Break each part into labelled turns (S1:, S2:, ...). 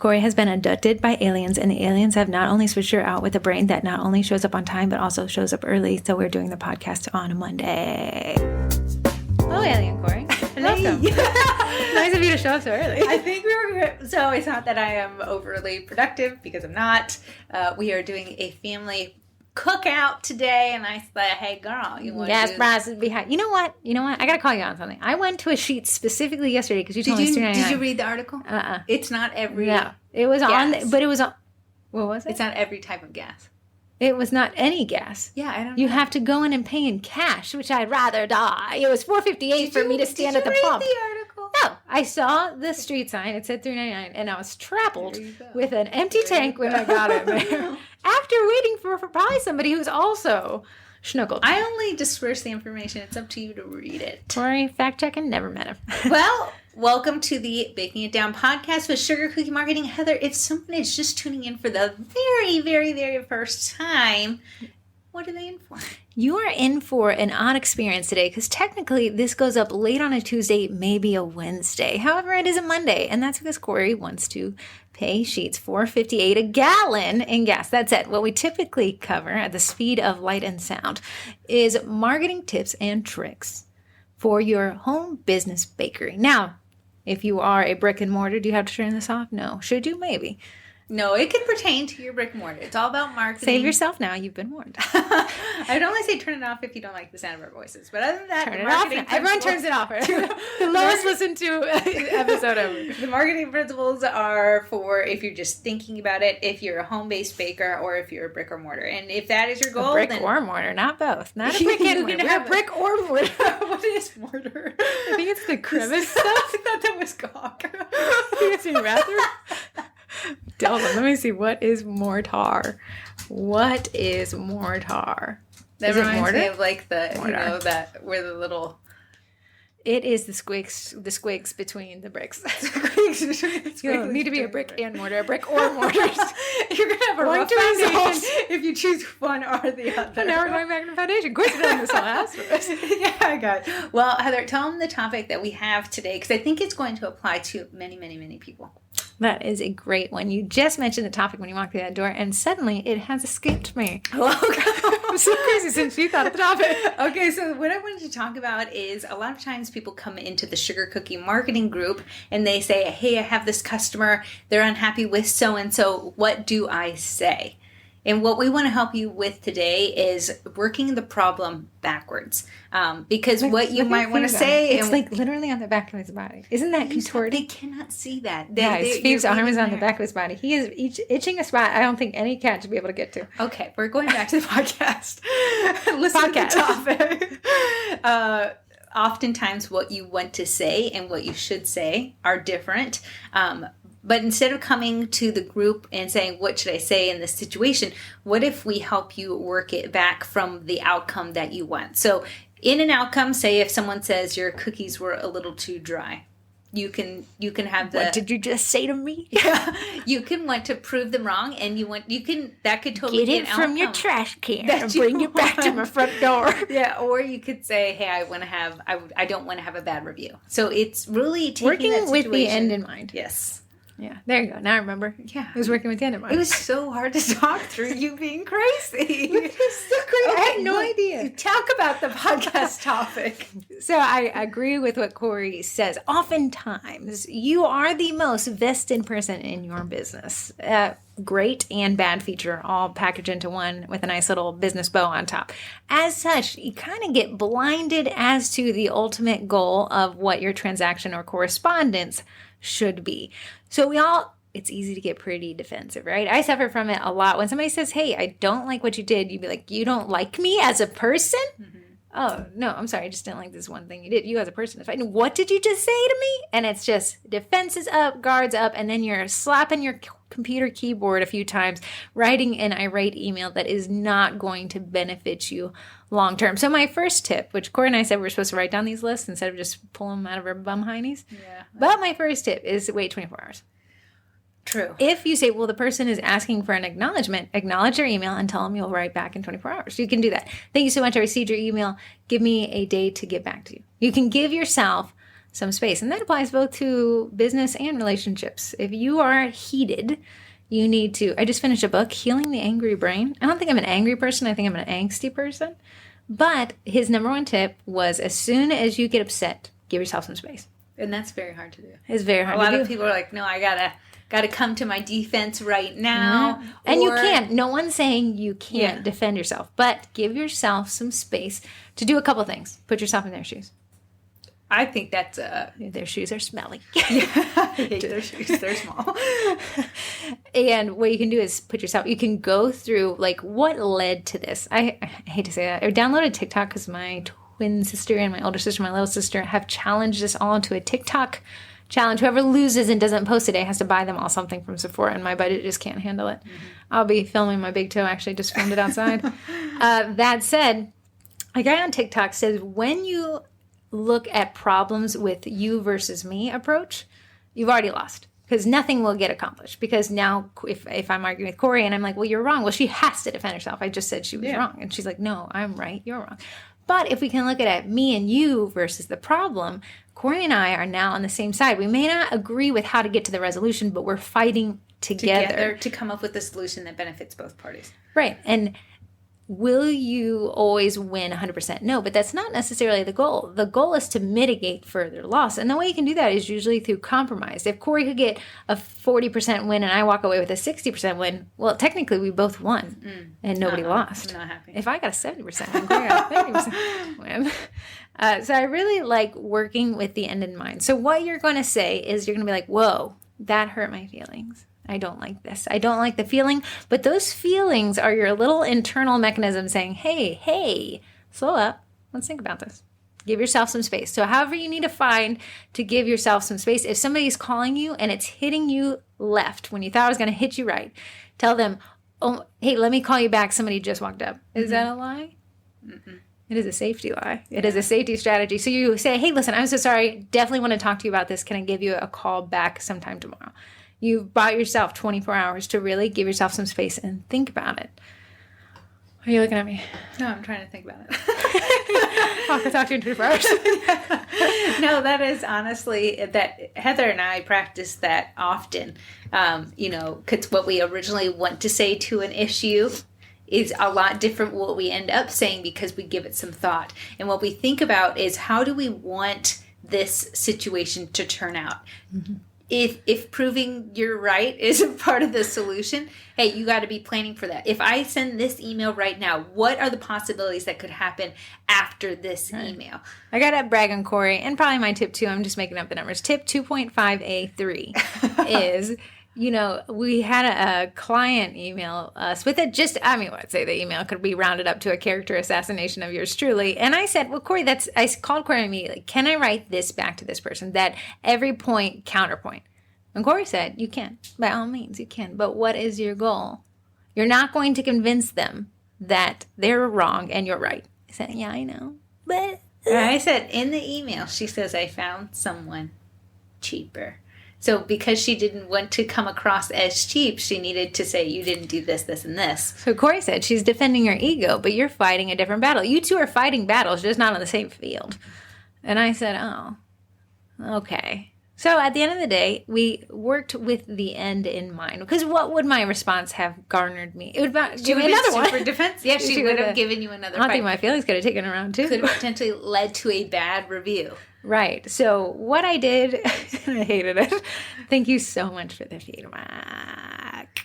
S1: Corey has been abducted by aliens, and the aliens have not only switched her out with a brain that not only shows up on time, but also shows up early. So we're doing the podcast on a Monday. Hello, Alien Corey. Welcome. Nice of you to show up so early.
S2: I think we were, so it's not that I am overly productive, because I'm not. We are doing a family cookout today, and I said, hey girl, you want
S1: to prices behind. You know what? I gotta call you on something. I went to a sheet specifically yesterday because you told me
S2: Did you read the article? It's not every
S1: it was
S2: gas.
S1: But it was on, what was it?
S2: It's not every type of gas.
S1: It was not any gas.
S2: Yeah, I don't know.
S1: You have to go in and pay in cash, which I'd rather die. It was $4.58 for me to stand at the pump.
S2: Did you read the article?
S1: No, I saw the street sign. It said $3.99, and I was trampled with an empty tank when I got in there. After waiting for probably somebody who's also schnuckled.
S2: I only disperse the information. It's up to you to read it.
S1: Corey, fact checking, never met him.
S2: Well, welcome to the Baking It Down podcast with Sugar Cookie Marketing. Heather, if someone is just tuning in for the very, very, very first time, what are they in for?
S1: You are in for an odd experience today because technically this goes up late on a Tuesday, maybe a Wednesday. However, it is a Monday, and that's because Corey wants to pay sheets $4.58 a gallon in gas. That's it. What we typically cover at the speed of light and sound is marketing tips and tricks for your home business bakery. Now, if you are a brick and mortar, do you have to turn this off? No. Should you? Maybe.
S2: No, it could pertain to your brick and mortar. It's all about marketing.
S1: Save yourself now. You've been warned.
S2: I'd only say turn it off if you don't like the sound of our voices. But other than that,
S1: turn it off. Everyone turns it off. The lowest listened to episode ever.
S2: The marketing principles are for if you're just thinking about it, if you're a home-based baker, or if you're a brick or mortar. And if that is your goal,
S1: brick or mortar, not both. Not a brick and mortar. We're brick or mortar.
S2: What is mortar?
S1: I think it's the crevice stuff.
S2: I thought that was cock.
S1: I think it's in your bathroom. Delta, let me see. What is mortar? What is mortar?
S2: That
S1: is
S2: reminds me of like the mortar. You know, that where the little.
S1: It is the squigs between the bricks. You need to be a brick and mortar, a brick or mortars.
S2: You're gonna have a rough foundation if you choose one or the other.
S1: Now we're going back to the foundation. Quick, on this last
S2: Yeah, I got it. Well, Heather, tell them the topic that we have today, because I think it's going to apply to many, many, many people.
S1: That is a great one. You just mentioned the topic when you walked through that door, and suddenly it has escaped me. I'm so crazy since you thought of the topic.
S2: Okay, so what I wanted to talk about is a lot of times people come into the Sugar Cookie Marketing Group and they say, hey, I have this customer. They're unhappy with so-and-so. What do I say? And what we want to help you with today is working the problem backwards. Because what you might want to say...
S1: It's like literally on the back of his body. Isn't that contorted?
S2: They cannot see that.
S1: Steve's arm is on the back of his body. He is itching a spot I don't think any cat should be able to get to.
S2: Okay, we're going back to the podcast. Listen to the topic. Oftentimes what you want to say and what you should say are different. But instead of coming to the group and saying, what should I say in this situation? What if we help you work it back from the outcome that you want? So in an outcome, say if someone says your cookies were a little too dry, you can have the...
S1: What did you just say to me?
S2: Yeah, you can want to prove them wrong, and that could totally
S1: get it from your trash can and bring it back to my front door.
S2: Yeah, or you could say, hey, I don't want to have a bad review. So it's really taking
S1: working
S2: that situation,
S1: with the end in mind.
S2: Yes.
S1: Yeah, there you go. Now I remember.
S2: Yeah.
S1: I was working with the end in mind.
S2: It was so hard to talk through you being crazy.
S1: It was so crazy. I had no idea.
S2: Talk about the podcast topic.
S1: So I agree with what Corey says. Oftentimes, you are the most vested person in your business. Great and bad feature all packaged into one with a nice little business bow on top. As such, you kind of get blinded as to the ultimate goal of what your transaction or correspondence should be. So it's easy to get pretty defensive, right? I suffer from it a lot. When somebody says, hey, I don't like what you did, you'd be like, you don't like me as a person? Mm-hmm. Oh, no, I'm sorry. I just didn't like this one thing you did. You as a person is fine. What did you just say to me? And it's just defenses up, guards up, and then you're slapping your computer keyboard a few times, writing an irate email that is not going to benefit you long term. So my first tip, which Corey and I said we're supposed to write down these lists instead of just pull them out of our bum heinies.
S2: Yeah.
S1: But my first tip is wait 24 hours.
S2: True.
S1: If you say, well, the person is asking for an acknowledgement, acknowledge their email and tell them you'll write back in 24 hours. You can do that. Thank you so much. I received your email. Give me a day to get back to you. You can give yourself some space. And that applies both to business and relationships. If you are heated, you need to, I just finished a book, Healing the Angry Brain. I don't think I'm an angry person. I think I'm an angsty person. But his number one tip was, as soon as you get upset, give yourself some space.
S2: And that's very hard to do.
S1: It's very hard
S2: to do.
S1: A lot
S2: of people are like, no, I gotta come to my defense right now.
S1: Mm-hmm. And you can't. No one's saying you can't defend yourself. But give yourself some space to do a couple things. Put yourself in their shoes.
S2: I think that's
S1: their shoes are smelly.
S2: I hate their shoes. They're small.
S1: And what you can do is you can go through, like, what led to this. I hate to say that. I downloaded TikTok because my twin sister and my older sister, my little sister, have challenged us all into a TikTok challenge. Whoever loses and doesn't post today has to buy them all something from Sephora, and my budget just can't handle it. Mm-hmm. I'll be filming my big toe. Actually, just filmed it outside. That said, a guy on TikTok says, when you look at problems with you versus me approach, you've already lost, because nothing will get accomplished. Because now if I'm arguing with Corey and I'm like, well, you're wrong. Well, she has to defend herself. I just said she was wrong. And she's like, no, I'm right. You're wrong. But if we can look at it, me and you versus the problem, Corey and I are now on the same side. We may not agree with how to get to the resolution, but we're fighting together
S2: to come up with a solution that benefits both parties.
S1: Right. And will you always win 100%? No, but that's not necessarily the goal. The goal is to mitigate further loss. And the way you can do that is usually through compromise. If Corey could get a 40% win and I walk away with a 60% win, well, technically we both won and nobody lost.
S2: I'm not happy.
S1: If I got a 70% win, Corey got a 30% win. So I really like working with the end in mind. So what you're going to say is you're going to be like, whoa, that hurt my feelings. I don't like this. I don't like the feeling. But those feelings are your little internal mechanism saying, hey, slow up. Let's think about this. Give yourself some space. So however you need to find to give yourself some space. If somebody's calling you and it's hitting you left when you thought it was going to hit you right, tell them, oh, hey, let me call you back. Somebody just walked up. Is that a lie? Mm-mm. It is a safety lie. It is a safety strategy. So you say, hey, listen, I'm so sorry. Definitely want to talk to you about this. Can I give you a call back sometime tomorrow? You've bought yourself 24 hours to really give yourself some space and think about it. Are you looking at me?
S2: No, I'm trying to think about it.
S1: I can talk to you in 24 hours.
S2: No, that is honestly, that Heather and I practice that often. Because what we originally want to say to an issue is a lot different what we end up saying because we give it some thought. And what we think about is, how do we want this situation to turn out? Mm-hmm. If proving you're right is a part of the solution, hey, you got to be planning for that. If I send this email right now, what are the possibilities that could happen after this email?
S1: I got to brag on Corey, and probably my tip 2, I'm just making up the numbers. Tip 2.5A3 is, we had a client email us with it. I'd say the email could be rounded up to a character assassination of yours truly. And I said, well, Corey, I called Corey immediately. Can I write this back to this person? That every point, counterpoint. And Corey said, you can. By all means, you can. But what is your goal? You're not going to convince them that they're wrong and you're right. I said, yeah, I know. But
S2: I said in the email, she says, I found someone cheaper. So because she didn't want to come across as cheap, she needed to say, you didn't do this, this, and this.
S1: So Corey said she's defending her ego, but you're fighting a different battle. You two are fighting battles, just not on the same field. And I said, oh, okay. So at the end of the day, we worked with the end in mind. Because what would my response have garnered me? It would give me another one.
S2: Super defensive. Yeah, she would have given you another
S1: fight. I don't think my feelings could have taken her around too.
S2: Could have potentially led to a bad review.
S1: Right. So what I did, I hated it. Thank you so much for the feedback.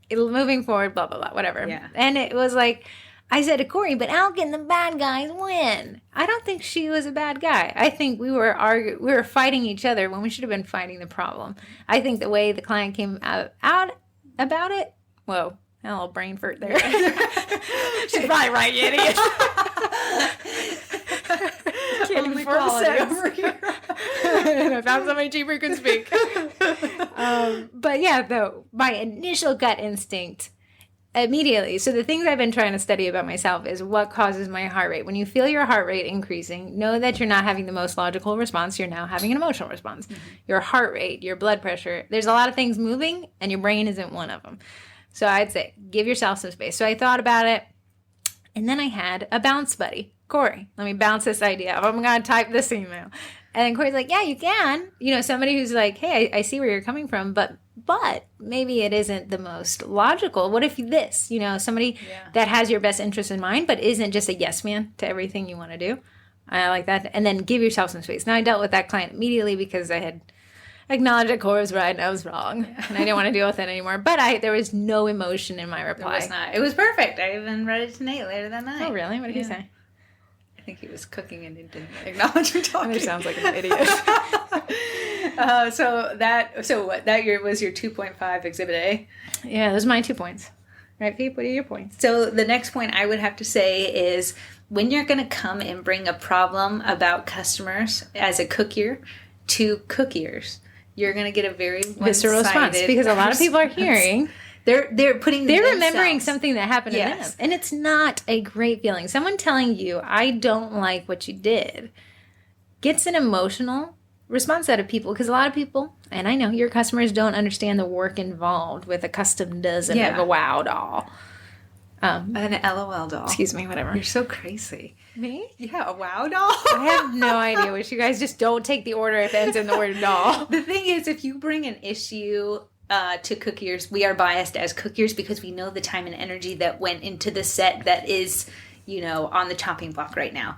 S1: Moving forward, blah, blah, blah, whatever.
S2: Yeah.
S1: And it was like, I said to Corey, but Alec and the bad guys win. I don't think she was a bad guy. I think we were fighting each other when we should have been fighting the problem. I think the way the client came out about it, whoa, a little brain fart there. She's probably right, you idiot. Can't even form a sentence over here. And I found somebody cheaper who can speak. But yeah, though, my initial gut instinct immediately. So the things I've been trying to study about myself is what causes my heart rate. When you feel your heart rate increasing, know that you're not having the most logical response. You're now having an emotional response. Mm-hmm. Your heart rate, your blood pressure, there's a lot of things moving and your brain isn't one of them. So I'd say give yourself some space. So I thought about it, and then I had a bounce buddy. Corey, let me bounce this idea up. I'm going to type this email. And then Corey's like, yeah, you can. You know, somebody who's like, hey, I see where you're coming from, but maybe it isn't the most logical. What if this, you know, somebody that has your best interest in mind, but isn't just a yes man to everything you want to do. I like that. And then give yourself some space. Now, I dealt with that client immediately because I had acknowledged that Corey was right and I was wrong. Yeah. And I didn't want to deal with it anymore. But there was no emotion in my reply.
S2: There was not. It was perfect. I even read it to Nate later that night.
S1: Oh, really? What did he say?
S2: I think he was cooking and he didn't acknowledge me talking.
S1: It sounds like an idiot.
S2: So that year was your 2.5 Exhibit A?
S1: Yeah, those are my 2 points. Right, Pete? What are your points?
S2: So the next point I would have to say is when you're going to come and bring a problem about customers as a cookier to cookiers, you're going to get a very
S1: visceral response because a lot of people are hearing...
S2: They're
S1: remembering something that happened to them. And it's not a great feeling. Someone telling you, I don't like what you did, gets an emotional response out of people. Because a lot of people, and I know your customers don't understand the work involved with a custom dozen of a WOW doll.
S2: An LOL doll.
S1: Excuse me, whatever.
S2: You're so crazy.
S1: Me?
S2: Yeah, a WOW doll.
S1: I have no idea. Wish you guys just don't take the order if it ends in the word doll.
S2: The thing is, if you bring an issue... to cookiers, we are biased as cookiers because we know the time and energy that went into the set that is, you know, on the chopping block right now.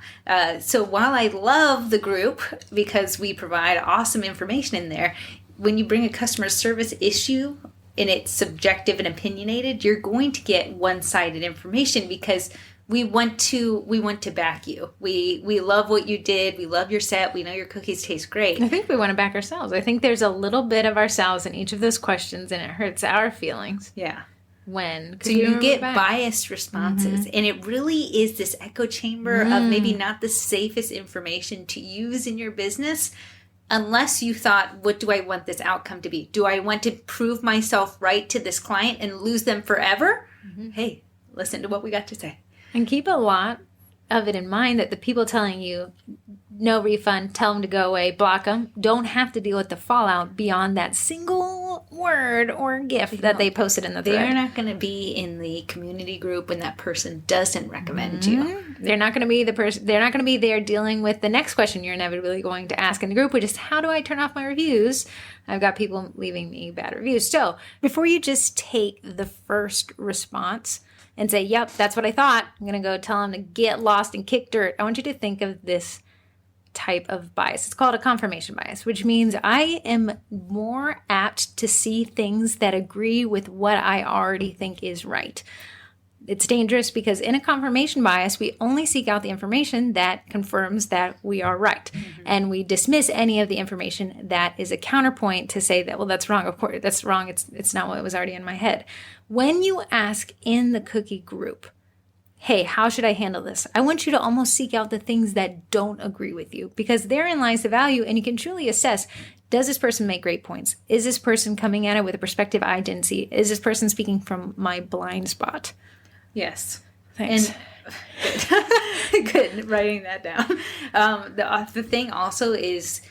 S2: So while I love the group because we provide awesome information in there, when you bring a customer service issue and it's subjective and opinionated, you're going to get one-sided information because we want to back you. We love what you did. We love your set. We know your cookies taste great.
S1: I think we want to back ourselves. I think there's a little bit of ourselves in each of those questions, and it hurts our feelings.
S2: Yeah.
S1: So
S2: you get biased responses, and it really is this echo chamber of maybe not the safest information to use in your business unless you thought, what do I want this outcome to be? Do I want to prove myself right to this client and lose them forever? Mm-hmm. Hey, listen to what we got to say.
S1: And keep a lot of it in mind that the people telling you no refund, tell them to go away, block them, don't have to deal with the fallout beyond that single word or gift that they posted in the thread.
S2: They're not going to be in the community group when that person doesn't recommend you.
S1: They're not going to be the person. They're not going to be there dealing with the next question you're inevitably going to ask in the group, which is, how do I turn off my reviews? I've got people leaving me bad reviews. So before you just take the first response and say, yep, that's what I thought, I'm going to go tell them to get lost and kick dirt, I want you to think of this type of bias. It's called a confirmation bias, which means I am more apt to see things that agree with what I already think is right. It's dangerous because in a confirmation bias, we only seek out the information that confirms that we are right. Mm-hmm. And we dismiss any of the information that is a counterpoint to say that, well, that's wrong. Of course, that's wrong. It's not what was already in my head. When you ask in the cookie group, hey, how should I handle this? I want you to almost seek out the things that don't agree with you, because therein lies the value, and you can truly assess, does this person make great points? Is this person coming at it with a perspective I didn't see? Is this person speaking from my blind spot?
S2: Yes.
S1: Thanks.
S2: And good, writing that down. The thing also is,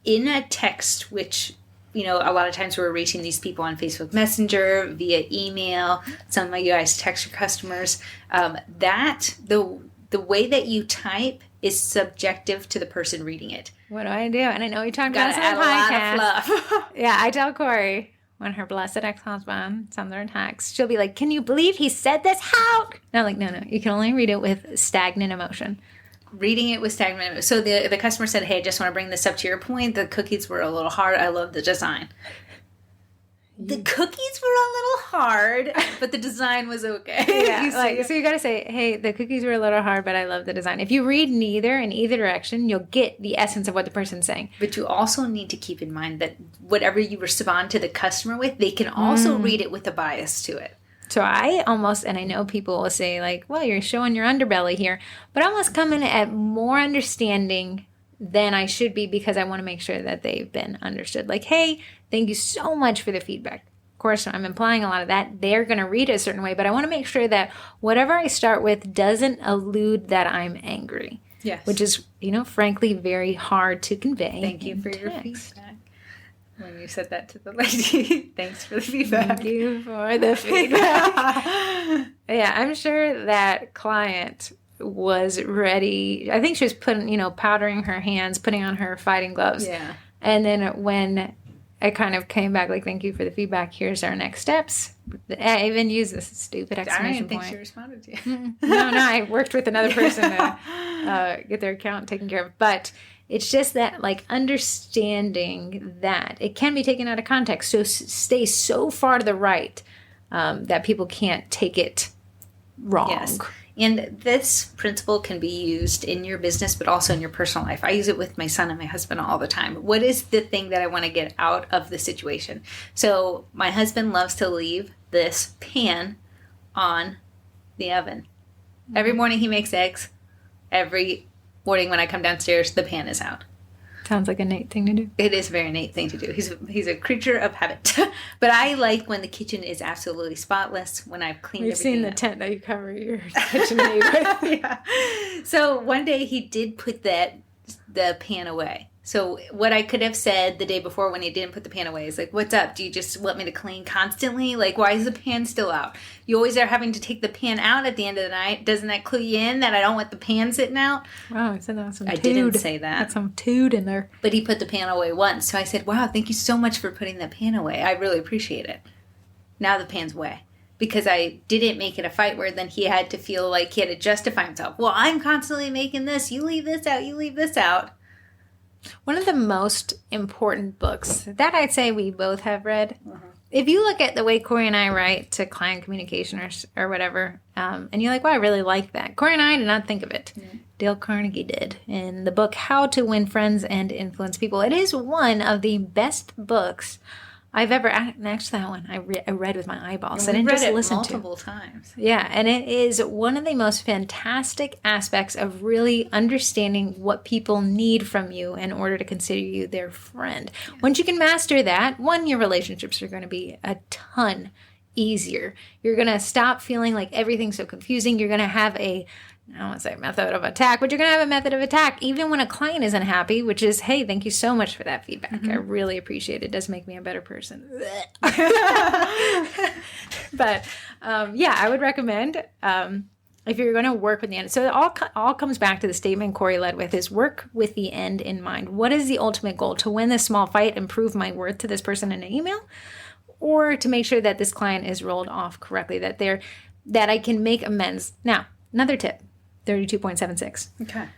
S2: in a text, which, you know, a lot of times we're reaching these people on Facebook Messenger, via email, some of you guys text your customers, that the way that you type is subjective to the person reading it.
S1: What do I do? And I know we talked about this on the podcast.
S2: A lot of fluff.
S1: Yeah, I tell Corey, when her blessed ex-husband sends her a text, she'll be like, can you believe he said this? How? And I'm like, no, you can only read it with stagnant emotion.
S2: Reading it with stagnant. So the customer said, hey, I just want to bring this up to your point. The cookies were a little hard. I love the design. The cookies were a little hard, but the design was okay.
S1: Yeah, so you got to say, hey, the cookies were a little hard, but I love the design. If you read neither in either direction, you'll get the essence of what the person's saying.
S2: But you also need to keep in mind that whatever you respond to the customer with, they can also read it with a bias to it.
S1: So I almost, and I know people will say like, well, you're showing your underbelly here, but I almost come in at more understanding than I should be, because I want to make sure that they've been understood. Like, hey, thank you so much for the feedback. Of course, I'm implying a lot of that. They're going to read it a certain way, but I want to make sure that whatever I start with doesn't allude that I'm angry.
S2: Yes.
S1: Which is, frankly, very hard to convey.
S2: Thank you for your feedback. When you said that to the lady, thanks for the feedback.
S1: Thank you for the feedback. Yeah, I'm sure that client was ready. I think she was powdering her hands, putting on her fighting gloves.
S2: Yeah.
S1: And then when I kind of came back, like, thank you for the feedback. Here's our next steps. I even used this stupid exclamation point.
S2: I didn't think she responded to you.
S1: No, I worked with another person to get their account taken care of. But it's just that, like, understanding that it can be taken out of context. So stay so far to the right that people can't take it wrong.
S2: Yes. And this principle can be used in your business, but also in your personal life. I use it with my son and my husband all the time. What is the thing that I want to get out of the situation? So my husband loves to leave this pan on the oven. Every morning he makes eggs. Every morning when I come downstairs, the pan is out.
S1: Sounds like a Nate thing to do.
S2: It is a very Nate thing to do. He's a creature of habit. But I like when the kitchen is absolutely spotless, when I've cleaned everything
S1: We've seen the tent that you cover your KitchenAid with.
S2: Yeah. So one day he did put the pan away. So what I could have said the day before when he didn't put the pan away is like, what's up? Do you just want me to clean constantly? Like, why is the pan still out? You always are having to take the pan out at the end of the night. Doesn't that clue you in that I don't want the pan sitting out?
S1: Wow, I said that was some
S2: I
S1: tood.
S2: didn't say that.
S1: That's some tood in there.
S2: But he put the pan away once. So I said, wow, thank you so much for putting that pan away. I really appreciate it. Now the pan's away. Because I didn't make it a fight where then he had to feel like he had to justify himself. Well, I'm constantly making this. You leave this out. You leave this out.
S1: One of the most important books that I'd say we both have read. If you look at the way Corey and I write to client communication or whatever, and you're like, well, I really like that. Corey and I did not think of it. Dale Carnegie did in the book, How to Win Friends and Influence People. It is one of the best books I've ever, actually that one I read with my eyeballs. I didn't just listen to it
S2: multiple times.
S1: Yeah, and it is one of the most fantastic aspects of really understanding what people need from you in order to consider you their friend. Yeah. Once you can master that, your relationships are going to be a ton easier. You're going to stop feeling like everything's so confusing. You're going to have I don't want to say method of attack, but you're going to have a method of attack even when a client is unhappy, which is, hey, thank you so much for that feedback. I really appreciate it. It does make me a better person. But I would recommend if you're going to work with the end. So it all comes back to the statement Corey led with is work with the end in mind. What is the ultimate goal? To win this small fight and prove my worth to this person in an email? Or to make sure that this client is rolled off correctly, that I can make amends. Now, another tip. 32.76.
S2: Okay.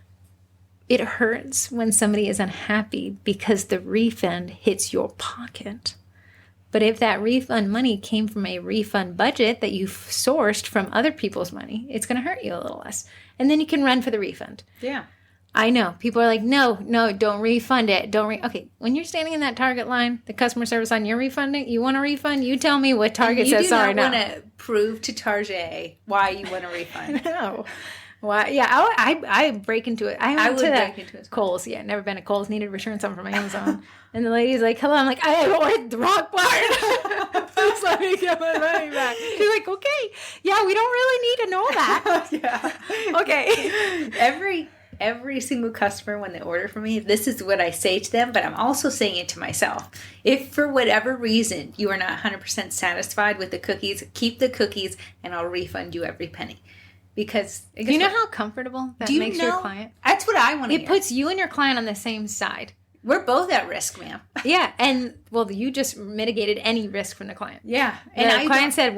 S1: It hurts when somebody is unhappy because the refund hits your pocket. But if that refund money came from a refund budget that you've sourced from other people's money, it's going to hurt you a little less. And then you can run for the refund.
S2: Yeah.
S1: I know. People are like, no, don't refund it. Okay, when you're standing in that Target line, the customer service line, you're refunding, you want a refund? You tell me what Target says sorry now.
S2: You do not want to prove to Target why you want a refund.
S1: No. Well, yeah, I break into it. I would break into it. Kohl's, never been at Kohl's. Needed to return something from Amazon, and the lady's like, "Hello," I'm like, "I ordered the wrong part. Please let me get my money back." She's like, "Okay, yeah, we don't really need to know that."
S2: Yeah,
S1: okay.
S2: Every single customer when they order from me, this is what I say to them, but I'm also saying it to myself. If for whatever reason you are not 100% satisfied with the cookies, keep the cookies, and I'll refund you every penny. Because
S1: do you know how comfortable that makes your client?
S2: That's what I want to hear.
S1: It puts you and your client on the same side.
S2: We're both at risk, ma'am.
S1: Yeah, and you just mitigated any risk from the client.
S2: Yeah,
S1: and the client said,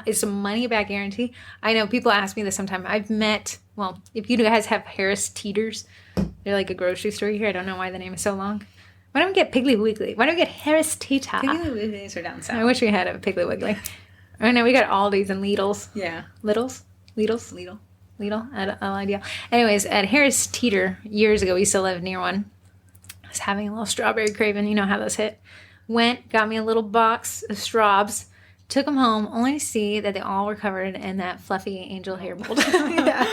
S1: it's a money back guarantee. I know people ask me this sometimes. I've met, if you guys have Harris Teeters, they're like a grocery store here. I don't know why the name is so long. Why don't we get Piggly Wiggly? Why don't we get Harris Teeter?
S2: Piggly Wigglies are down south.
S1: I wish we had a Piggly Wiggly. I know we got Aldi's and Lidl's.
S2: Yeah.
S1: Lidl. Idea. Anyways, at Harris Teeter years ago, we used to live near one. I was having a little strawberry craving. You know how those hit. Got me a little box of straws. Took them home, only to see that they all were covered in that fluffy angel hair mold.
S2: Yeah.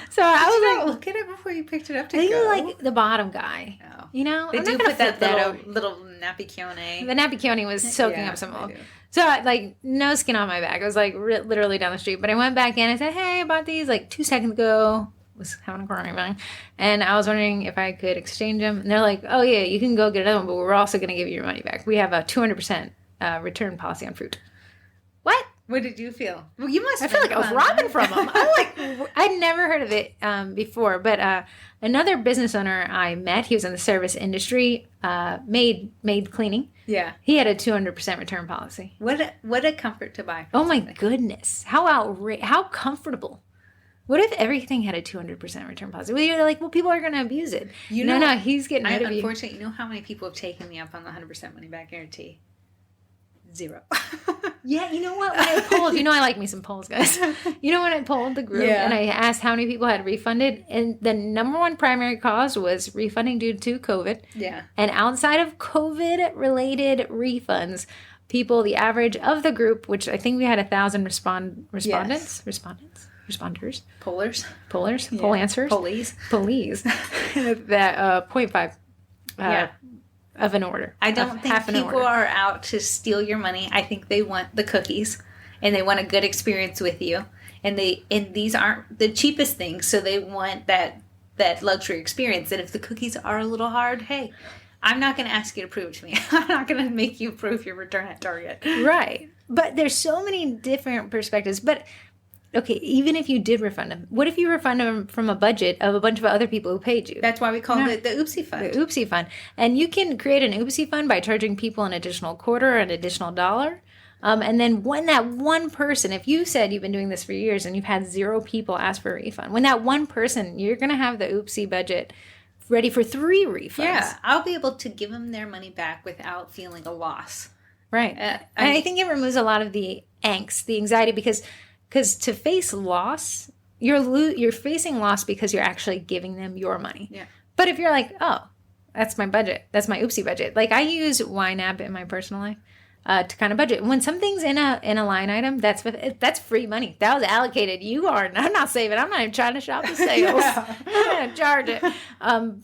S1: So I was like,
S2: look at it before you picked it up to
S1: I think
S2: go.
S1: You're like the bottom guy.
S2: Oh.
S1: You know?
S2: They do put that little nappione.
S1: The nappione was soaking up some mold. So, no skin on my back. I was, literally down the street. But I went back in. I said, hey, I bought these, 2 seconds ago. Was having a crying. And I was wondering if I could exchange them. And they're like, oh, yeah, you can go get another one. But we're also going to give you your money back. We have a 200% return policy on fruit. What?
S2: What did you feel? Well, you must.
S1: I feel like I was robbing from them. I'd never heard of it before, but another business owner I met, he was in the service industry, maid cleaning.
S2: Yeah,
S1: he had a 200% return policy.
S2: What a comfort to buy.
S1: Oh my goodness, how comfortable. What if everything had a 200% return policy? Well, you're like, well, people are going to abuse it. No, he's getting rid of you.
S2: Unfortunately, you know how many people have taken me up on the 100% money back guarantee? 0.
S1: Yeah, you know what? When I polled, I like me some polls, guys. When I polled the group and I asked how many people had refunded, and the number one primary cause was refunding due to COVID.
S2: Yeah.
S1: And outside of COVID-related refunds, people, the average of the group, which I think we had 1,000 responders,
S2: Pollers,
S1: yeah. Poll answers, police, that 0.5. Of an order.
S2: I don't think people are out to steal your money. I think they want the cookies and they want a good experience with you. And these aren't the cheapest things, so they want that luxury experience. And if the cookies are a little hard, hey, I'm not going to ask you to prove it to me. I'm not going to make you prove your return at Target.
S1: Right. But there's so many different perspectives. But okay, even if you did refund them, what if you refund them from a budget of a bunch of other people who paid you?
S2: That's why we call it the Oopsie Fund.
S1: The Oopsie Fund. And you can create an Oopsie Fund by charging people an additional quarter or an additional $1. And then when that one person, if you said you've been doing this for years and you've had 0 people ask for a refund, when that one person, you're going to have the Oopsie budget ready for 3 refunds.
S2: Yeah, I'll be able to give them their money back without feeling a loss.
S1: Right. And I think it removes a lot of the angst, the anxiety, because to face loss, you're facing loss because you're actually giving them your money.
S2: Yeah.
S1: But if you're like, oh, that's my budget, that's my Oopsie budget. Like I use YNAB in my personal life to kind of budget. When something's in a line item, that's free money. That was allocated. I'm not saving. I'm not even trying to shop the sales. I'm going to charge it.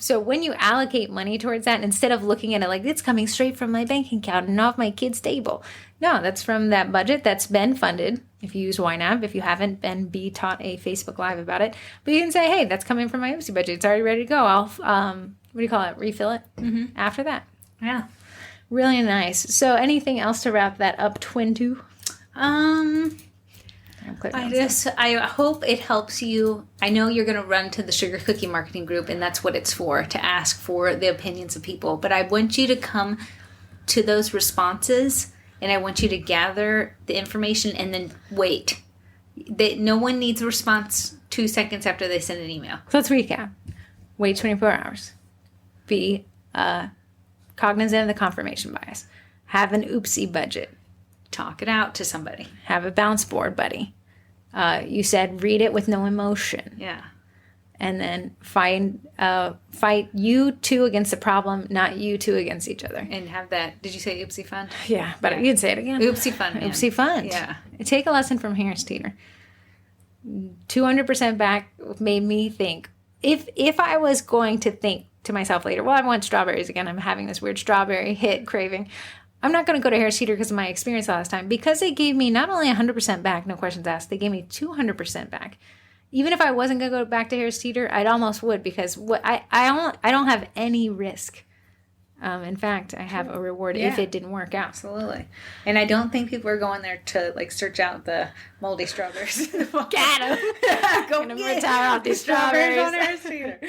S1: So when you allocate money towards that, instead of looking at it like it's coming straight from my bank account and off my kid's table. No, that's from that budget that's been funded. If you use YNAB, if you haven't, then be taught a Facebook Live about it. But you can say, hey, that's coming from my Oopsie budget. It's already ready to go. I'll, what do you call it? Refill it after that.
S2: Yeah.
S1: Really nice. So anything else to wrap that up, Twin 2?
S2: I hope it helps you. I know you're going to run to the Sugar Cookie Marketing Group, and that's what it's for, to ask for the opinions of people. But I want you to come to those responses, and I want you to gather the information and then wait. No one needs a response 2 seconds after they send an email.
S1: So let's recap. Wait 24 hours. Be cognizant of the confirmation bias. Have an Oopsie budget.
S2: Talk it out to somebody.
S1: Have a bounce board buddy. You said read it with no emotion.
S2: Yeah.
S1: And then fight you two against the problem, not you two against each other.
S2: And have that. Did you say Oopsie Fund?
S1: Yeah, but you can say it again.
S2: Oopsie Fund. Man.
S1: Oopsie Fund.
S2: Yeah.
S1: Take a lesson from Harris Teeter. 200% back made me think. If I was going to think to myself later, well, I want strawberries again. I'm having this weird strawberry hit craving. I'm not going to go to Harris Teeter because of my experience last time. Because they gave me not only 100% back, no questions asked, they gave me 200% back. Even if I wasn't going to go back to Harris Teeter, I'd almost would, because I don't have any risk. In fact, I have a reward if it didn't work out.
S2: Absolutely. And I don't think people are going there to search out the moldy strawberries.
S1: Get them.
S2: Go
S1: retire off these strawberries.
S2: On Harris Teeter.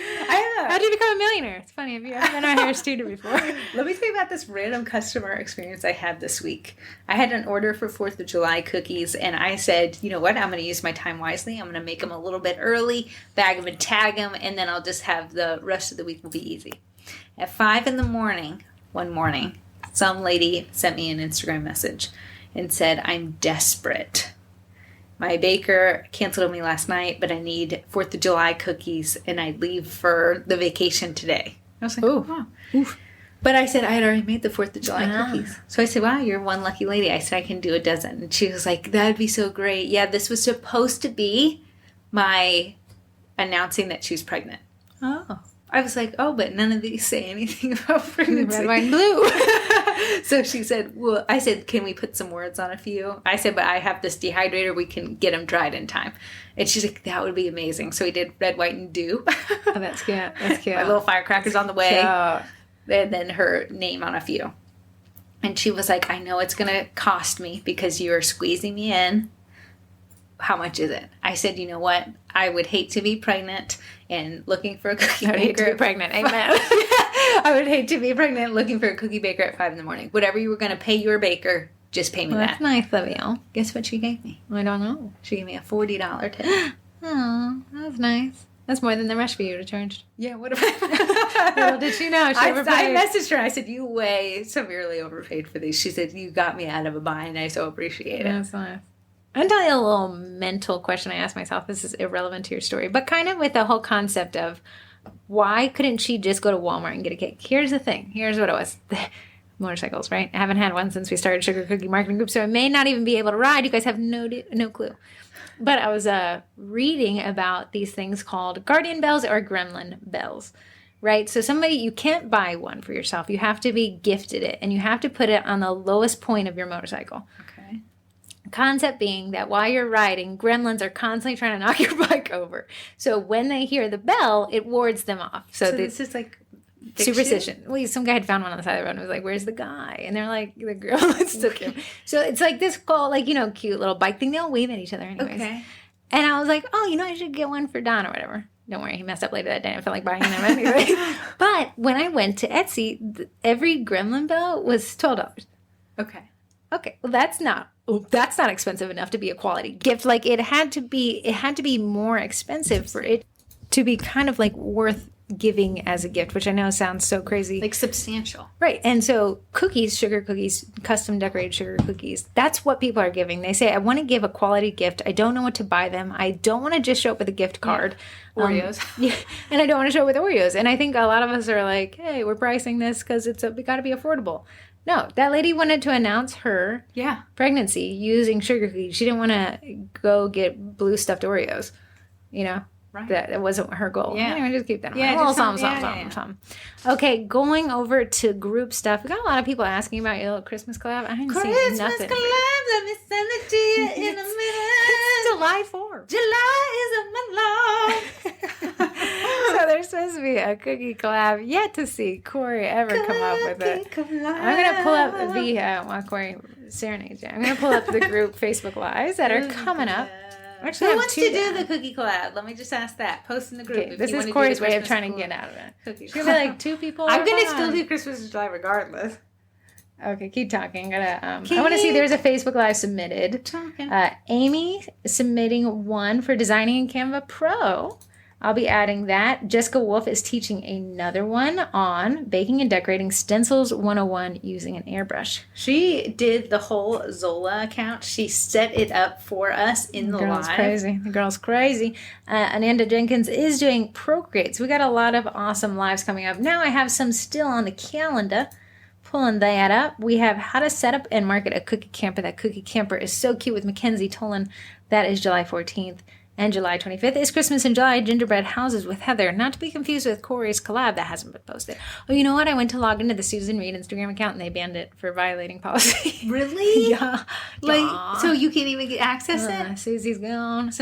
S1: How'd you become a millionaire? It's funny. Have you ever been on Harris Teeter before?
S2: Let me tell you about this random customer experience I had this week. I had an order for 4th of July cookies, and I said, you know what? I'm going to use my time wisely. I'm going to make them a little bit early, bag them and tag them, and then I'll just have the rest of the week will be easy. At 5 a.m, one morning, some lady sent me an Instagram message and said, I'm desperate. My baker canceled on me last night, but I need 4th of July cookies, and I leave for the vacation today. I was like, oh, wow. Oof. But I said I had already made the 4th of July cookies. So I said, wow, you're one lucky lady. I said, I can do a dozen. And she was like, that'd be so great. Yeah, this was supposed to be my announcing that she was pregnant.
S1: Oh.
S2: I was like, oh, but none of these say anything about pregnancy.
S1: Red, white, and blue.
S2: So she said, well, I said, can we put some words on a few? I said, but I have this dehydrator. We can get them dried in time. And she's like, that would be amazing. So we did red, white, and dew.
S1: Oh, that's cute. That's cute.
S2: My little firecrackers on the way.
S1: Cute.
S2: And then her name on a few. And she was like, I know it's going to cost me because you're squeezing me in. How much is it? I said, you know what? I would hate to be pregnant and looking for a cookie baker.
S1: I would hate to be pregnant. Amen.
S2: I would hate to be pregnant looking for a cookie baker at 5 a.m. Whatever you were going to pay your baker, just pay me that.
S1: That's nice of you.
S2: Guess what she gave me?
S1: I don't know.
S2: She gave me a $40 tip.
S1: Oh, that's nice. That's more than the rest of you would have charged.
S2: Yeah, what if I...
S1: Well, did she know? She overpaid.
S2: I messaged her. I said, you way severely overpaid for these. She said, you got me out of a bind. I so appreciate it.
S1: That's nice. I'm telling you a little mental question I asked myself. This is irrelevant to your story, but kind of with the whole concept of why couldn't she just go to Walmart and get a cake? Here's the thing. Here's what it was. Motorcycles, right? I haven't had one since we started Sugar Cookie Marketing Group, so I may not even be able to ride. You guys have no clue. But I was reading about these things called guardian bells or gremlin bells, right? So you can't buy one for yourself. You have to be gifted it, and you have to put it on the lowest point of your motorcycle.
S2: Okay.
S1: Concept being that while you're riding, gremlins are constantly trying to knock your bike over. So when they hear the bell, it wards them off. So
S2: this is like fiction?
S1: Superstition. Well, some guy had found one on the side of the road and was like, where's the guy? And they're like, the gremlins took him. So it's like this cool, cute little bike thing. They all wave at each other anyways.
S2: Okay.
S1: And I was like, I should get one for Don or whatever. Don't worry, he messed up later that day. I felt like buying them anyway. But when I went to Etsy, every gremlin bell was $12.
S2: Okay.
S1: Okay, well that's not expensive enough to be a quality gift. Like it had to be more expensive for it to be kind of like worth giving as a gift, which I know sounds so crazy.
S2: Like substantial.
S1: Right. And so sugar cookies, custom decorated sugar cookies, that's what people are giving. They say, I want to give a quality gift. I don't know what to buy them. I don't want to just show up with a gift card.
S2: Yeah. Oreos.
S1: Yeah. And I don't want to show up with Oreos. And I think a lot of us are like, hey, we're pricing this because we got to be affordable. No, that lady wanted to announce her pregnancy using sugar cookies. She didn't want to go get blue stuffed Oreos, Right. That wasn't her goal.
S2: Yeah.
S1: Anyway, just keep that in mind. Well, something. Okay, going over to group stuff. We got a lot of people asking about your little Christmas collab. I didn't see nothing.
S2: Christmas collab, let me send it to you in a minute.
S1: It's July 4th.
S2: July is a month long.
S1: So there's supposed to be a cookie collab. Yet to see Corey ever come up with it.
S2: Collab.
S1: I'm going to pull up while Corey serenades you. I'm going to pull up the group Facebook Lives that are coming up.
S2: Who wants to do the cookie collab? Let me just ask that. Post in the group.
S1: Okay, this is Corey's way of trying to get out of it.
S2: Cookie.
S1: She's going to be like 2 people.
S2: I'm going to still do Christmas in July regardless.
S1: Okay, keep talking. I want to see there's a Facebook Live submitted. Amy submitting one for designing in Canva Pro. I'll be adding that. Jessica Wolf is teaching another one on baking and decorating stencils 101 using an airbrush.
S2: She did the whole Zola account. She set it up for us in the live.
S1: The girl's crazy. Ananda Jenkins is doing Procreate. So we got a lot of awesome lives coming up. Now I have some still on the calendar. Pulling that up. We have how to set up and market a cookie camper. That cookie camper is so cute with Mackenzie Tolan. That is July 14th. And July 25th is Christmas in July, Gingerbread Houses with Heather. Not to be confused with Corey's collab that hasn't been posted. Oh, you know what? I went to log into the Susan Reed Instagram account and they banned it for violating policy.
S2: Really?
S1: Yeah.
S2: So you can't even access it?
S1: Susie's gone.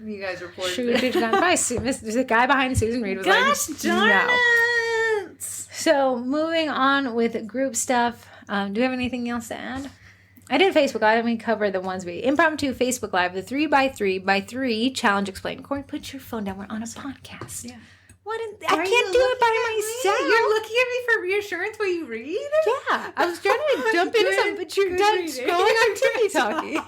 S2: You guys reported
S1: She's gone. The guy behind Susan Reed was
S2: Gosh darn it.
S1: So moving on with group stuff. Do you have anything else to add? I did Facebook Live. Let me cover the ones impromptu Facebook Live, the 3x3x3 challenge explained. Corey, put your phone down. We're on a podcast.
S2: Yeah.
S1: I can't do it by myself.
S2: You're looking at me for reassurance while you read?
S1: Yeah. I was trying to jump into something, but you're done scrolling on TV talking.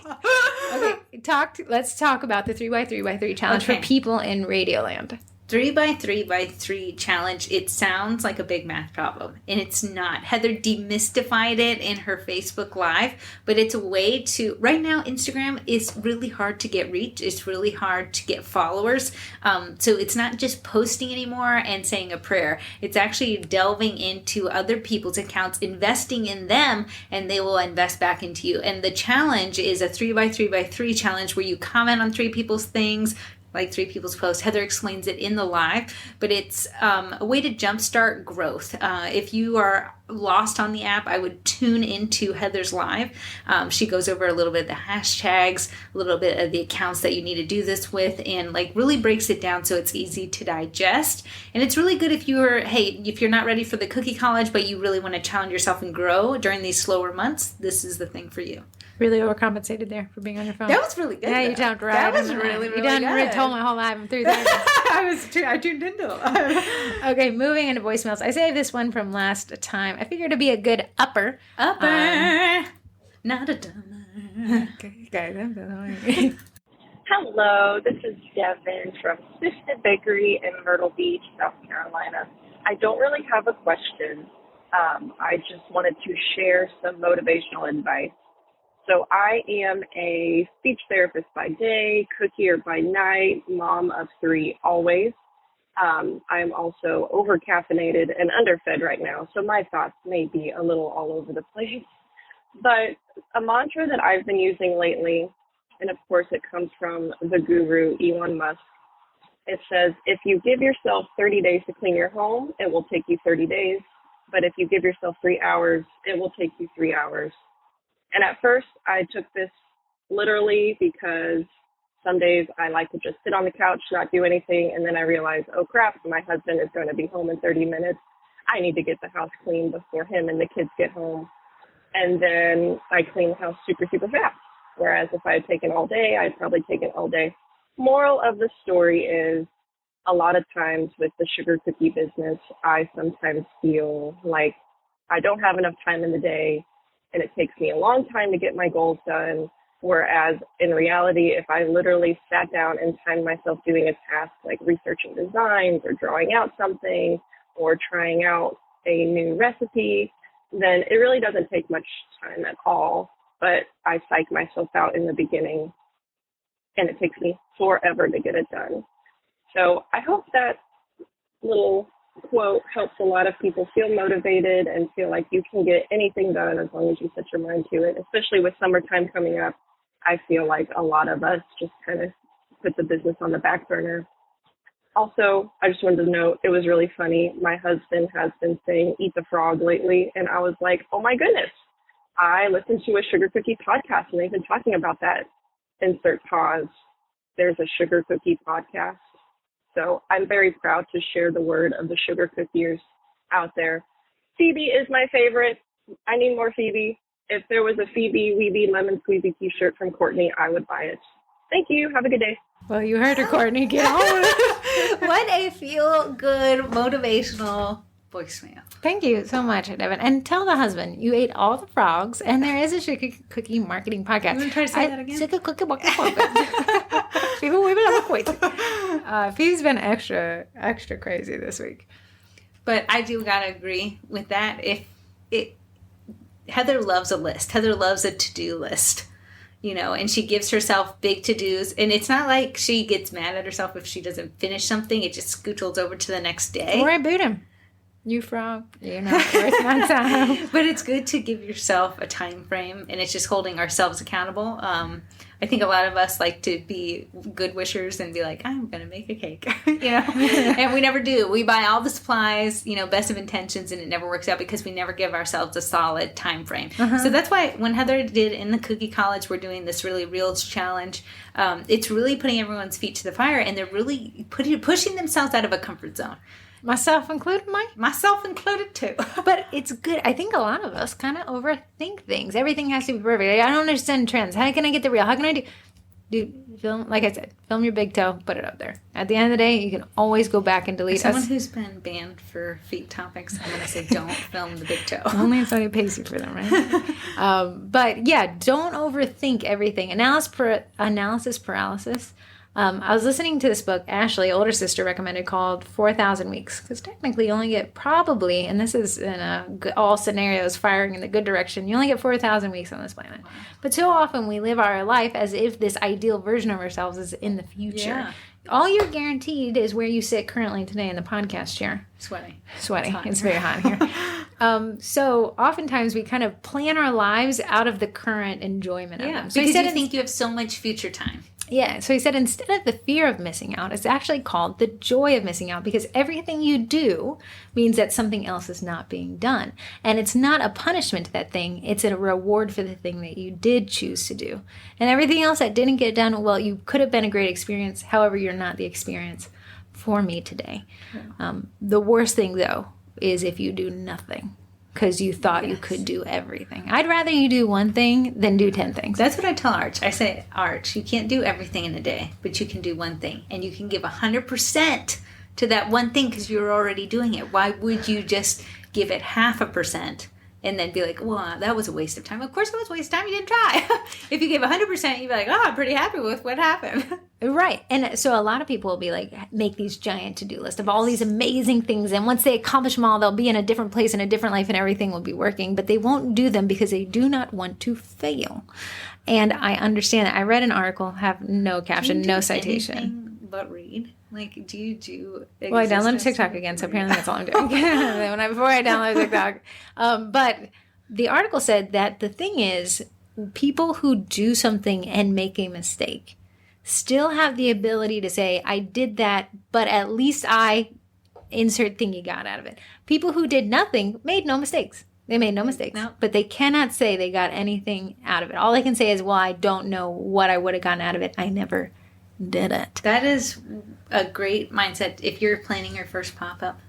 S1: Okay. Let's talk about the 3x3x3 challenge for people in Radioland.
S2: 3x3x3 challenge. It sounds like a big math problem, and it's not. Heather demystified it in her Facebook Live, but it's a way to, right now, Instagram is really hard to get reach. It's really hard to get followers. So it's not just posting anymore and saying a prayer. It's actually delving into other people's accounts, investing in them, and they will invest back into you. And the challenge is a 3x3x3 challenge where you comment on 3 people's things, like 3 people's posts. Heather explains it in the live, but it's a way to jumpstart growth. If you are lost on the app, I would tune into Heather's live. She goes over a little bit of the hashtags, a little bit of the accounts that you need to do this with, and like really breaks it down so it's easy to digest. And it's really good if you're not ready for the cookie college, but you really want to challenge yourself and grow during these slower months. This is the thing for you.
S1: Really overcompensated there for being on your phone.
S2: That was really good.
S1: Yeah, you jumped right.
S2: That was really good.
S1: You done told my whole life. I'm through there.
S2: I tuned into it.
S1: Okay, moving into voicemails. I saved this one from last time. I figured it'd be a good upper.
S2: Not a dumber.
S1: Okay.
S3: Hello, this is Devin from Assisted Bakery in Myrtle Beach, South Carolina. I don't really have a question. I just wanted to share some motivational advice. So I am a speech therapist by day, cookier by night, mom of 3 always. I'm also over-caffeinated and underfed right now, so my thoughts may be a little all over the place. But a mantra that I've been using lately, and of course it comes from the guru, Elon Musk, it says, if you give yourself 30 days to clean your home, it will take you 30 days. But if you give yourself 3 hours, it will take you 3 hours. And at first, I took this literally because some days I like to just sit on the couch, not do anything, and then I realize, oh crap, my husband is going to be home in 30 minutes. I need to get the house clean before him and the kids get home. And then I clean the house super, super fast. Whereas if I had taken all day, I'd probably take it all day. Moral of the story is, a lot of times with the sugar cookie business, I sometimes feel like I don't have enough time in the day, and it takes me a long time to get my goals done, whereas in reality, if I literally sat down and timed myself doing a task like researching designs or drawing out something or trying out a new recipe, then it really doesn't take much time at all, but I psych myself out in the beginning, and it takes me forever to get it done. So I hope that little quote helps a lot of people feel motivated and feel like you can get anything done as long as you set your mind to it, especially with summertime coming up. I feel like a lot of us just kind of put the business on the back burner. Also, I just wanted to note, it was really funny. My husband has been saying eat the frog lately, and I was like, oh my goodness. I listened to a sugar cookie podcast, and they've been talking about that. Insert pause. There's a sugar cookie podcast. So I'm very proud to share the word of the sugar cookiers out there. Phoebe is my favorite. I need more Phoebe. If there was a Phoebe, Weeby, Lemon Squeezy t-shirt from Courtney, I would buy it. Thank you. Have a good day.
S1: Well, you heard her, Courtney. Get on with it.
S2: What a feel-good, motivational voicemail.
S1: Thank you so much, Devin. And tell the husband you ate all the frogs, and there is a sugar cookie marketing podcast.
S2: You want to try to say that again?
S1: Sugar cookie marketing podcast. Phoebe's been extra crazy this week.
S2: But I do gotta agree with that. Heather loves a list. Heather loves a to-do list. And she gives herself big to-dos. And it's not like she gets mad at herself if she doesn't finish something. It just scootles over to the next day.
S1: Or I boot him. You frog. You're not worth my time.
S2: But it's good to give yourself a time frame. And it's just holding ourselves accountable. I think a lot of us like to be good wishers and be like, I'm going to make a cake, and we never do. We buy all the supplies, best of intentions, and it never works out because we never give ourselves a solid time frame. Uh-huh. So that's why when Heather did in the Cookie College, we're doing this really Reels challenge. It's really putting everyone's feet to the fire, and they're really pushing themselves out of a comfort zone.
S1: Myself included, Mike?
S2: Myself included, too.
S1: But it's good. I think a lot of us kind of overthink things. Everything has to be perfect. I don't understand trends. How can I get the reel? How can I do film? Like I said, film your big toe, put it up there. At the end of the day, you can always go back and delete.
S2: As someone who's been banned for feet topics, I'm going to say don't film the big toe.
S1: Only if somebody pays you for them, right? But yeah, don't overthink everything. Analysis paralysis. I was listening to this book Ashley, older sister, recommended called 4,000 Weeks. Because technically you only get probably, and this is in all scenarios firing in the good direction, you only get 4,000 weeks on this planet. Wow. But so often we live our life as if this ideal version of ourselves is in the future. Yeah. All you're guaranteed is where you sit currently today in the podcast chair.
S2: Sweaty.
S1: It's very hot here. So oftentimes we kind of plan our lives out of the current enjoyment of them.
S2: So because you think you have so much future time.
S1: Yeah, so he said instead of the fear of missing out, it's actually called the joy of missing out, because everything you do means that something else is not being done. And it's not a punishment to that thing, it's a reward for the thing that you did choose to do. And everything else that didn't get done, well, you could have been a great experience, however, you're not the experience for me today. The worst thing, though, is if you do nothing. Because you thought you could do everything. I'd rather you do one thing than do 10 things.
S2: That's what I tell Arch. I say, Arch, you can't do everything in a day, but you can do one thing. And you can give 100% to that one thing because you're already doing it. Why would you just give it 0.5% and then be like, well, that was a waste of time? Of course it was a waste of time. You didn't try. If you gave 100%, you'd be like, oh, I'm pretty happy with what happened.
S1: Right. And so a lot of people will be like, make these giant to-do lists of all these amazing things. And once they accomplish them all, they'll be in a different place, in a different life, and everything will be working. But they won't do them because they do not want to fail. And I understand that. I read an article, have no caption, no citation.
S2: Anything but read? Like, do you do...
S1: Well, I downloaded TikTok again, so apparently that's all I'm doing. Before I downloaded TikTok. But the article said that the thing is, people who do something and make a mistake still have the ability to say, I did that, but at least I insert thing you got out of it. People who did nothing made no mistakes. They made no mistakes.
S2: No.
S1: But they cannot say they got anything out of it. All they can say is, well, I don't know what I would have gotten out of it. I never did it.
S2: That is a great mindset. If you're planning your first pop-up,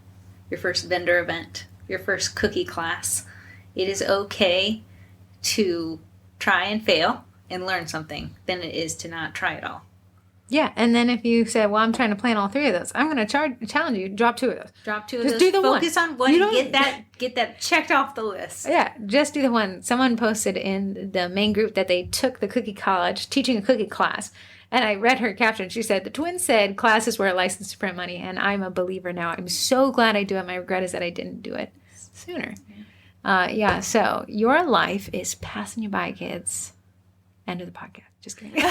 S2: your first vendor event, your first cookie class, it is okay to try and fail and learn something than it is to not try at all.
S1: Yeah, and then if you say, well, I'm trying to plan all 3 of those, I'm going to challenge you, drop 2 of those.
S2: Drop 2 of
S1: just
S2: those.
S1: Do the
S2: Focus
S1: one.
S2: on one and get that checked off the list.
S1: Yeah, just do the one. Someone posted in the main group that they took the cookie college, teaching a cookie class, and I read her caption. She said, the twins said classes were a license to print money, and I'm a believer now. I'm so glad I do it. My regret is that I didn't do it sooner. So your life is passing you by, kids. End of the podcast. Just kidding.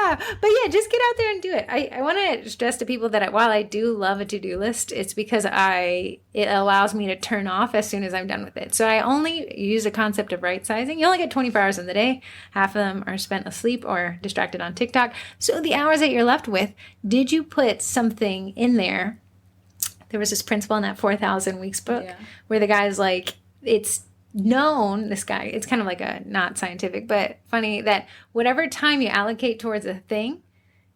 S1: But yeah, just get out there and do it. I want to stress to people that while I do love a to-do list, it's because it allows me to turn off as soon as I'm done with it. So I only use the concept of right sizing. You only get 24 hours in the day. Half of them are spent asleep or distracted on TikTok. So the hours that you're left with, did you put something in there? There was this principle in that 4,000 Weeks book where the guy's like, it's known, this guy, it's kind of like a not scientific, but funny that whatever time you allocate towards a thing,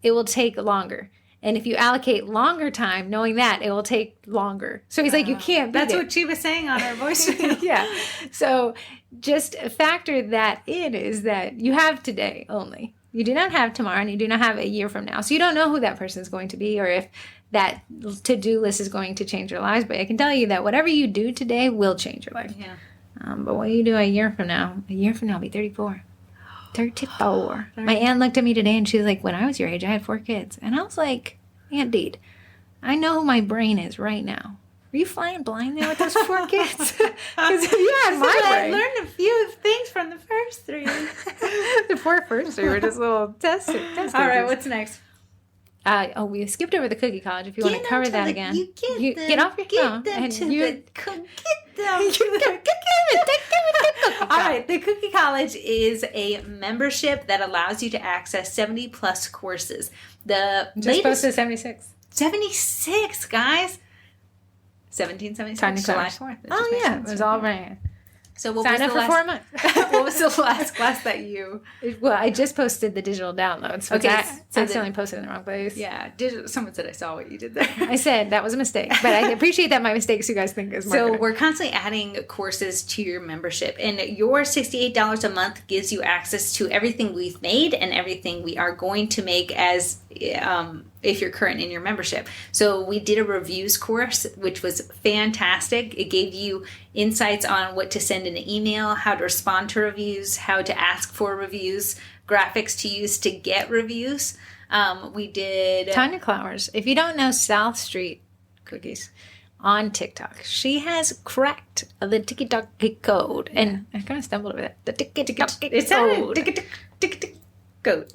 S1: it will take longer. And if you allocate longer time, knowing that, it will take longer. So he's like, you can't.
S2: That's what she was saying on her voice.
S1: Yeah. So just factor that in, is that you have today only. You do not have tomorrow, and you do not have a year from now. So you don't know who that person is going to be, or if that to-do list is going to change your lives. But I can tell you that whatever you do today will change your life.
S2: Yeah.
S1: But what you do a year from now, I'll be 34. 34. My aunt looked at me today and she was like, when I was your age, I had 4 kids. And I was like, Aunt Deed, I know who my brain is right now. Are you flying blind there with those 4 kids? Because if you had my brain.
S2: I learned a few things from the first 3.
S1: The 4 first 3 were just little test.
S2: All right, what's next?
S1: We skipped over the cookie college. If you want to cover that again,
S2: you
S1: get off your phone and
S2: All right, the Cookie College is a membership that allows you to access 70 plus courses. The
S1: just posted 76.
S2: 76, guys. 1776, July 4th.
S1: Oh yeah, it was all right.
S2: So what
S1: Sign
S2: was
S1: up
S2: the
S1: for
S2: last,
S1: 4 months.
S2: What was the last class that you...
S1: Well, I just posted the digital downloads. Okay. I
S2: so
S1: accidentally posted in the wrong place.
S2: Yeah. Someone said I saw what you did there.
S1: I said that was a mistake. But I appreciate that my mistakes you guys think is marketing.
S2: So we're constantly adding courses to your membership. And your $68 a month gives you access to everything we've made and everything we are going to make as... if you're current in your membership. So we did a reviews course, which was fantastic. It gave you insights on what to send in an email, how to respond to reviews, how to ask for reviews, graphics to use to get reviews. We did...
S1: Tanya Clowers. If you don't know South Street Cookies on TikTok, she has cracked the TikTok code. And I kind of stumbled over that. The TikTok code. Goat.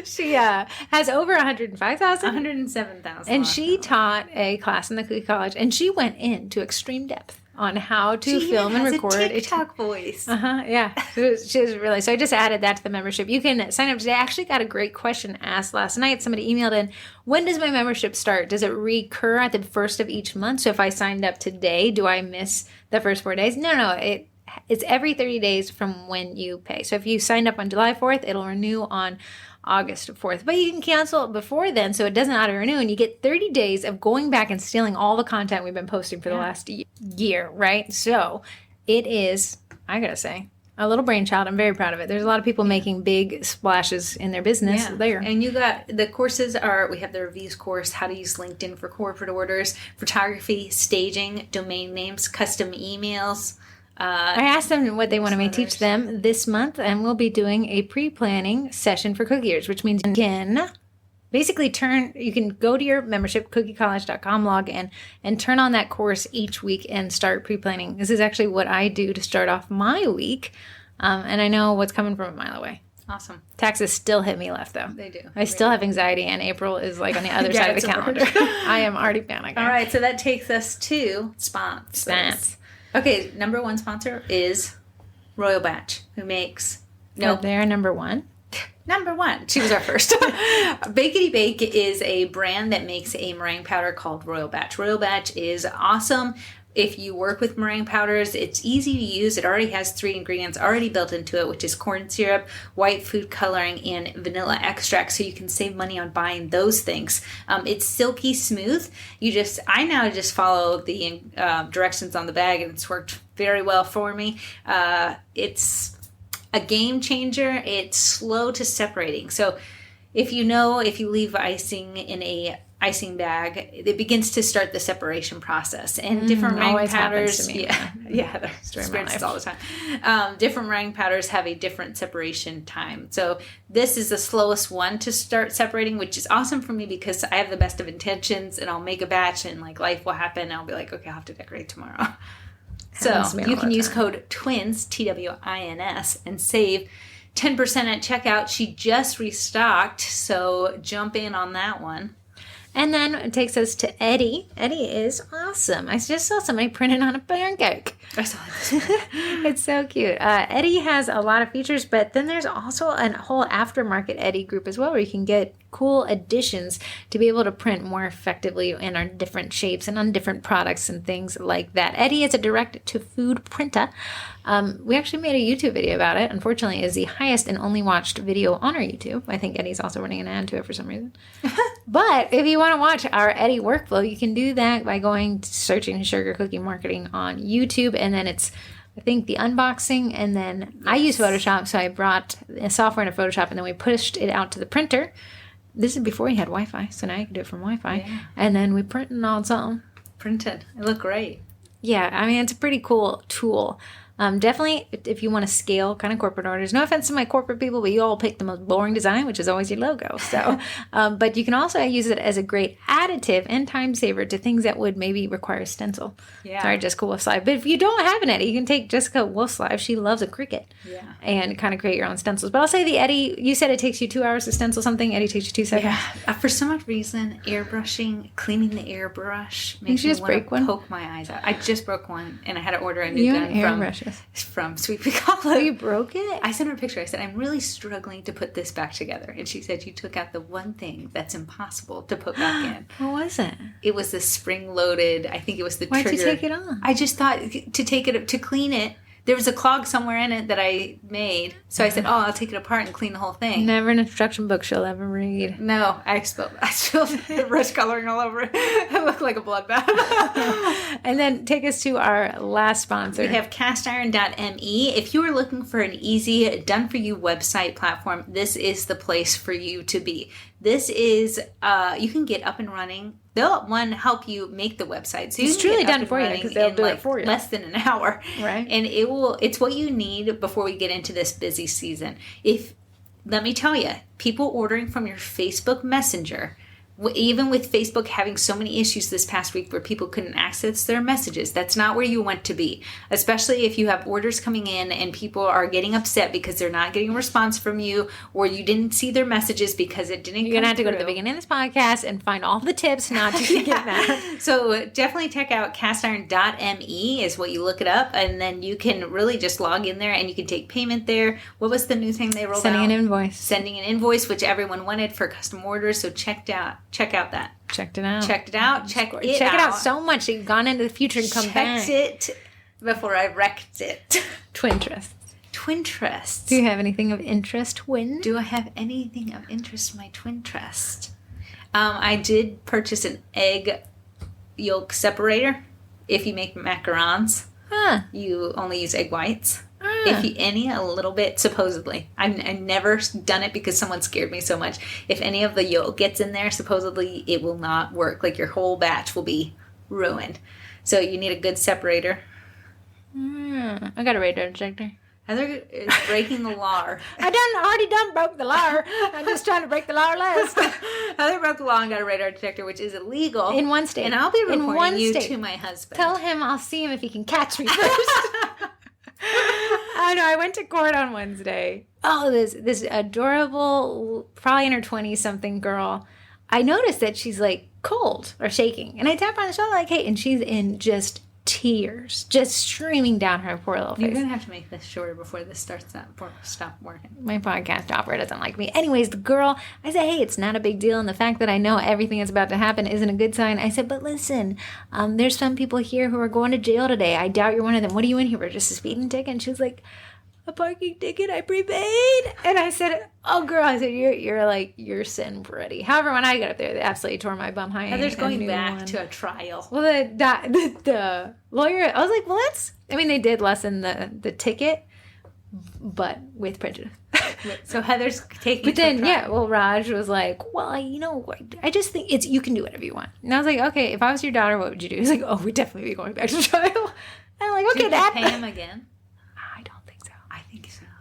S1: She has over 105,000.
S2: 107,000.
S1: And she taught a class in the Cookie College, and she went into extreme depth on how to
S2: She
S1: film and
S2: has
S1: record
S2: a TikTok voice.
S1: Yeah. She was really, so I just added that to the membership. You can sign up today. I actually got a great question asked last night. Somebody emailed in, when does my membership start? Does it recur at the first of each month? So if I signed up today, do I miss the first 4 days? No. It's every 30 days from when you pay. So if you signed up on July 4th, it'll renew on August 4th. But you can cancel it before then, so it doesn't auto-renew, and you get 30 days of going back and stealing all the content we've been posting for the last year, right? So it is, I gotta say, a little brainchild. I'm very proud of it. There's a lot of people making big splashes in their business there.
S2: And you got, the courses are, we have the reviews course, how to use LinkedIn for corporate orders, photography, staging, domain names, custom emails.
S1: I asked them what they wanted me to teach them this month, and we'll be doing a pre-planning session for cookie years, which means you can basically you can go to your membership, cookiecollege.com, log in, and turn on that course each week and start pre-planning. This is actually what I do to start off my week, and I know what's coming from a mile away.
S2: Awesome.
S1: Taxes still hit me left, though.
S2: They do.
S1: I still have anxiety, and April is like on the other side of the calendar. I am already panicking.
S2: All right, so that takes us to sponsors. Okay, number one sponsor is Royal Batch, who makes...
S1: they're number one.
S2: Number one. She was our first. Bakety Bake is a brand that makes a meringue powder called Royal Batch. Royal Batch is awesome. If you work with meringue powders, it's easy to use. It already has 3 ingredients already built into it, which is corn syrup, white food coloring, and vanilla extract. So you can save money on buying those things. It's silky smooth. I now just follow the directions on the bag, and it's worked very well for me. It's a game changer. It's slow to separating. So if you leave icing in a icing bag, it begins to start the separation process. And different meringue powders, they're experienced all the time. Different meringue powders have a different separation time. So this is the slowest one to start separating, which is awesome for me because I have the best of intentions, and I'll make a batch, and like life will happen. And I'll be like, okay, I'll have to decorate tomorrow. So you can use code TWINS, TWINS, and save 10% at checkout. She just restocked, so jump in on that one.
S1: And then it takes us to Eddie. Eddie is awesome. I just saw somebody printed on a pancake.
S2: I saw this one.
S1: It's so cute. Eddie has a lot of features, but then there's also a whole aftermarket Eddie group as well, where you can get cool additions to be able to print more effectively in our different shapes and on different products and things like that. Eddie is a direct-to-food printer. We actually made a YouTube video about it. Unfortunately, it is the highest and only watched video on our YouTube. I think Eddie's also running an ad to it for some reason. But if you want to watch our Eddie workflow, you can do that by searching Sugar Cookie Marketing on YouTube, and then it's, I think, the unboxing, and then I use Photoshop, so I brought a software into Photoshop, and then we pushed it out to the printer. This is before you had Wi-Fi, so now you can do it from Wi-Fi, and then we print it all its own.
S2: Printed. It looked great.
S1: Yeah, I mean, it's a pretty cool tool. Definitely, if you want to scale kind of corporate orders, no offense to my corporate people, but you all pick the most boring design, which is always your logo. So, but you can also use it as a great additive and time saver to things that would maybe require a stencil. Yeah. Sorry, Jessica Wolfslive. But if you don't have an Eddie, you can take Jessica Wolfslive. She loves a Cricut. Yeah. And kind of create your own stencils. But I'll say the Eddie, you said it takes you 2 hours to stencil something. Eddie takes you 2 seconds.
S2: Yeah. For some odd reason, airbrushing, cleaning the airbrush makes me want to poke my eyes out. I just broke one, and I had to order a new gun from Sweet Pea College.
S1: Oh, you broke it?
S2: I sent her a picture. I said, I'm really struggling to put this back together. And she said, you took out the one thing that's impossible to put back in.
S1: What was it?
S2: It was the spring-loaded, I think it was the trigger.
S1: Why'd you take it off?
S2: I just thought to clean it. There was a clog somewhere in it that I made. So I said, I'll take it apart and clean the whole thing.
S1: Never an instruction book she'll ever read.
S2: No, I spilled brush coloring all over it. It looked like a bloodbath.
S1: And then take us to our last sponsor.
S2: We have castiron.me. If you are looking for an easy, done-for-you website platform, this is the place for you to be. This is, you can get up and running. They'll, help you make the website. So
S1: it's truly done for you because they'll do it for you.
S2: Less than an hour.
S1: Right.
S2: And it's what you need before we get into this busy season. Let me tell you, people ordering from your Facebook Messenger Even with Facebook having so many issues this past week where people couldn't access their messages, that's not where you want to be. Especially if you have orders coming in and people are getting upset because they're not getting a response from you, or you didn't see their messages because it didn't.
S1: You're gonna have to go to the beginning of this podcast and find all the tips not to get that.
S2: So definitely check out castiron.me is what you look it up, and then you can really just log in there and you can take payment there. What was the new thing they rolled out?
S1: Sending an invoice.
S2: Sending an invoice, which everyone wanted for custom orders. So check out that.
S1: Checked it out.
S2: Checked it out. Check it
S1: out so much that you've gone into the future and come back.
S2: Checked it before I wrecked it.
S1: Twinterest.
S2: Twinterest.
S1: Do you have anything of interest, Twin?
S2: Do I have anything of interest in my Twinterest? I did purchase an egg yolk separator. If you make macarons, you only use egg whites. If you, a little bit, supposedly. I've never done it because someone scared me so much. If any of the yolk gets in there, supposedly it will not work. Like your whole batch will be ruined. So you need a good separator.
S1: I got a radar detector.
S2: Heather is breaking the law.
S1: already broke the law. I'm just trying to break the law last.
S2: Heather broke the law and got a radar detector, which is illegal.
S1: In one state.
S2: And I'll be reporting you to my husband.
S1: Tell him I'll see him if he can catch me first. I know. I went to court on Wednesday. Oh, this adorable, probably in her 20-something girl. I noticed that she's like cold or shaking. And I tap her on the shoulder like, hey, and she's in just tears, just streaming down her poor little face.
S2: You're going to have to make this shorter before this stop working.
S1: My podcast operator doesn't like me. Anyways, the girl, I said, hey, it's not a big deal. And the fact that I know everything that's about to happen isn't a good sign. I said, but listen, there's some people here who are going to jail today. I doubt you're one of them. What are you in here for? Just a speeding ticket? And she was like, a parking ticket I prepaid. And I said, oh, girl, I said, you're sin pretty. However, when I got up there, they absolutely tore my bum high.
S2: Heather's going back to a trial.
S1: Well, the lawyer, I was like, well, they did lessen the ticket, but with prejudice.
S2: So Heather's taking
S1: But then, Raj was like, well, I just think you can do whatever you want. And I was like, okay, if I was your daughter, what would you do? He's like, oh, we'd definitely be going back to trial. And I'm like, okay,
S2: that. Pay him again?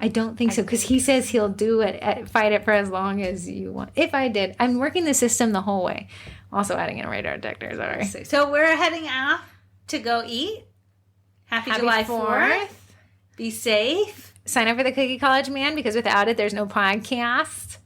S1: I don't think so, because he says he'll do it, fight it for as long as you want. If I did, I'm working the system the whole way. Also adding in a radar detector, sorry.
S2: So we're heading off to go eat. Happy July 4th. Be safe.
S1: Sign up for the Cookie College Man, because without it, there's no podcast.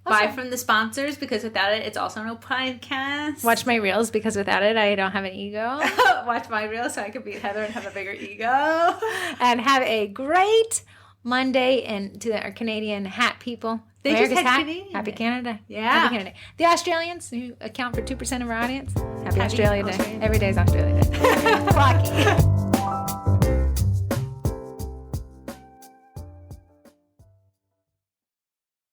S2: Buy from the sponsors, because without it, it's also no podcast.
S1: Watch my reels, because without it, I don't have an ego.
S2: Watch my reels so I can beat Heather and have a bigger ego.
S1: And have a great Monday, and to our Canadian hat people.
S2: They
S1: America's
S2: just had
S1: hat.
S2: Canadian.
S1: Happy Canada.
S2: Yeah.
S1: Happy Canada. The Australians, who account for 2% of our audience. Happy Australia Day. Every day is Australia Day. Rocky.